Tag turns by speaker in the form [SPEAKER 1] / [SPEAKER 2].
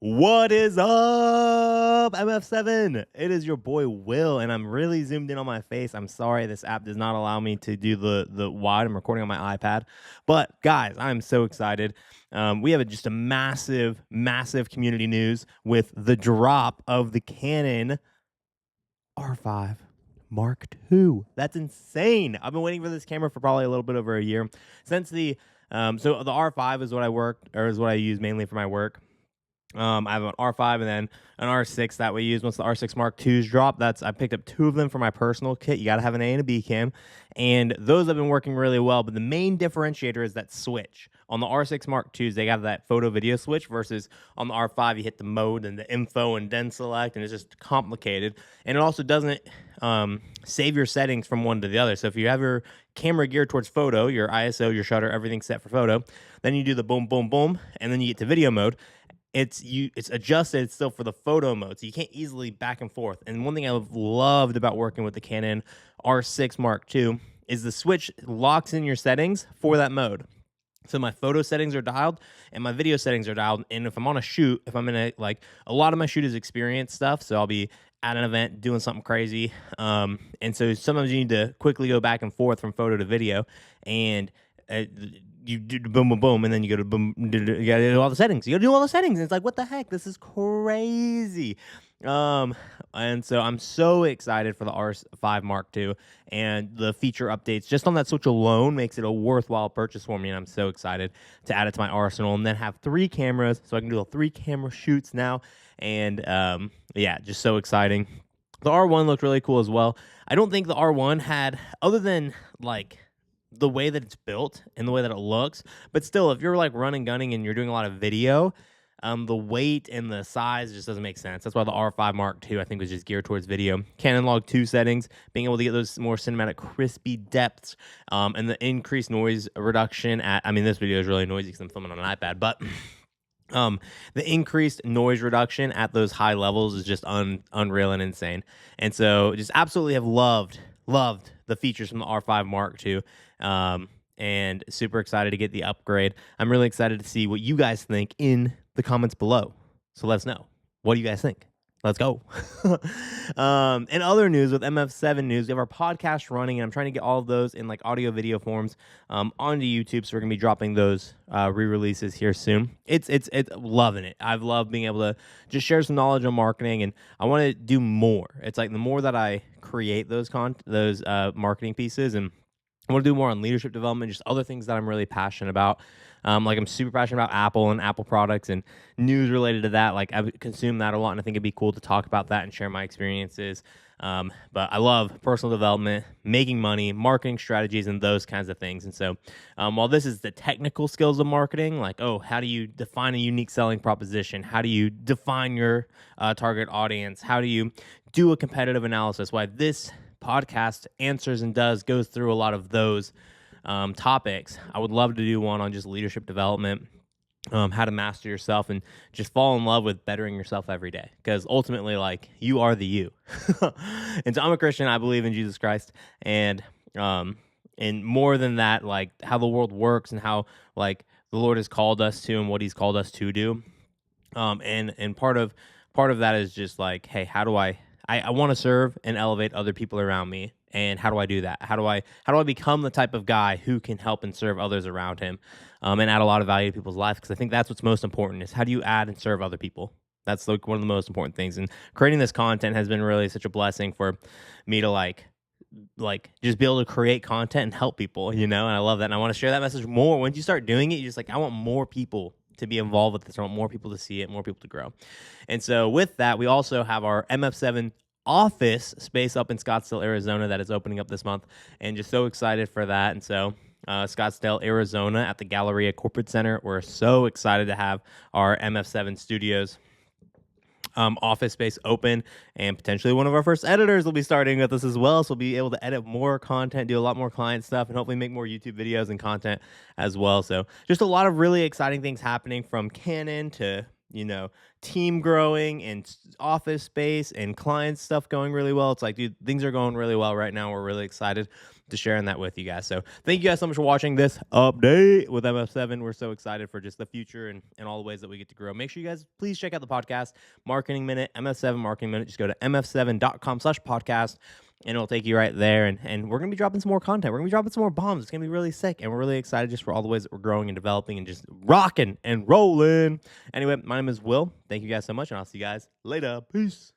[SPEAKER 1] What is up, MF7? It is your boy Will, and I'm really zoomed in on my face. I'm sorry this app does not allow me to do the wide. I'm recording on my iPad, but guys, I'm so excited. We have just a massive community news with the drop of the Canon R5 Mark II. That's insane. I've been waiting for this camera for probably a little bit over a year since so the R5 is what I use mainly for my work. I have an R5 and then an R6 that we use once the R6 Mark IIs drop. I picked up two of them for my personal kit. You got to have an A and a B cam, and those have been working really well. But the main differentiator is that switch. On the R6 Mark IIs, they have that photo video switch versus on the R5, you hit the mode and the info and then select, and it's just complicated. And it also doesn't save your settings from one to the other. So if you have your camera geared towards photo, your ISO, your shutter, everything set for photo, then you do the boom, boom, boom, and then you get to video mode. It's adjusted still for the photo mode, so you can't easily back and forth. And one thing I've loved about working with the Canon R6 Mark II is the switch locks in your settings for that mode. So my photo settings are dialed and my video settings are dialed. And if I'm on a shoot, if I'm in a lot of my shoot is experience stuff, so I'll be at an event doing something crazy. And so sometimes you need to quickly go back and forth from photo to video, and you do boom, boom, boom, and then you go to boom. You gotta do all the settings. You gotta do all the settings. And it's like, what the heck? This is crazy. And so I'm so excited for the R5 Mark II, and the feature updates just on that switch alone makes it a worthwhile purchase for me. And I'm so excited to add it to my arsenal and then have three cameras so I can do the 3-camera shoots now. And yeah, just so exciting. The R1 looked really cool as well. I don't think the R1 had, other than like the way that it's built and the way that it looks, but still, if you're like running, gunning, and you're doing a lot of video, the weight and the size just doesn't make sense. That's why the R5 Mark II, I think, was just geared towards video. Canon Log 2 settings, being able to get those more cinematic, crispy depths, and the increased noise reduction I mean, this video is really noisy because I'm filming on an iPad, but the increased noise reduction at those high levels is just unreal and insane. And so just absolutely have loved the features from the R5 Mark II, and super excited to get the upgrade. I'm really excited to see what you guys think in the comments below. So let us know. What do you guys think? Let's go. In other news, with MF7 news, we have our podcast running, and I'm trying to get all of those in like audio video forms onto YouTube. So we're gonna be dropping those re-releases here soon. It's loving it. I've loved being able to just share some knowledge on marketing, and I want to do more. It's like the more that I create those marketing pieces, and I want to do more on leadership development, just other things that I'm really passionate about. Like I'm super passionate about Apple and Apple products and news related to that. Like I consume that a lot, and I think it'd be cool to talk about that and share my experiences. But I love personal development, making money, marketing strategies, and those kinds of things. And so while this is the technical skills of marketing, like, oh, how do you define a unique selling proposition? How do you define your target audience? How do you do a competitive analysis? Why this podcast answers and goes through a lot of those topics. I would love to do one on just leadership development, how to master yourself and just fall in love with bettering yourself every day, because ultimately, like, you are the you. And so I'm a Christian. I believe in Jesus Christ, and more than that, like how the world works and how like the Lord has called us to and what He's called us to do. And part of that is just like, hey, how do I want to serve and elevate other people around me. And how do I do that? How do I become the type of guy who can help and serve others around him, and add a lot of value to people's lives? Because I think that's what's most important, is how do you add and serve other people? That's like one of the most important things. And creating this content has been really such a blessing for me to like just be able to create content and help people, you know? And I love that. And I want to share that message more. Once you start doing it, you're just like, I want more people to be involved with this. I want more people to see it, more people to grow. And so with that, we also have our MF7 office space up in Scottsdale, Arizona, that is opening up this month, and just so excited for that. And so Scottsdale, Arizona at the Galleria Corporate Center, we're so excited to have our MF7 Studios office space open, and potentially one of our first editors will be starting with us as well, so we'll be able to edit more content, do a lot more client stuff, and hopefully make more YouTube videos and content as well. So just a lot of really exciting things happening, from Canon to, you know, team growing and office space and client stuff going really well. It's like, dude, things are going really well right now. We're really excited. to sharing that with you guys. So thank you guys so much for watching this update with MF7. We're so excited for just the future and all the ways that we get to grow. Make sure you guys please check out the podcast, Marketing Minute, MF7 Marketing Minute. Just go to mf7.com/podcast. And it'll take you right there. And we're going to be dropping some more content. We're going to be dropping some more bombs. It's going to be really sick. And we're really excited just for all the ways that we're growing and developing and just rocking and rolling. Anyway, my name is Will. Thank you guys so much. And I'll see you guys later. Peace.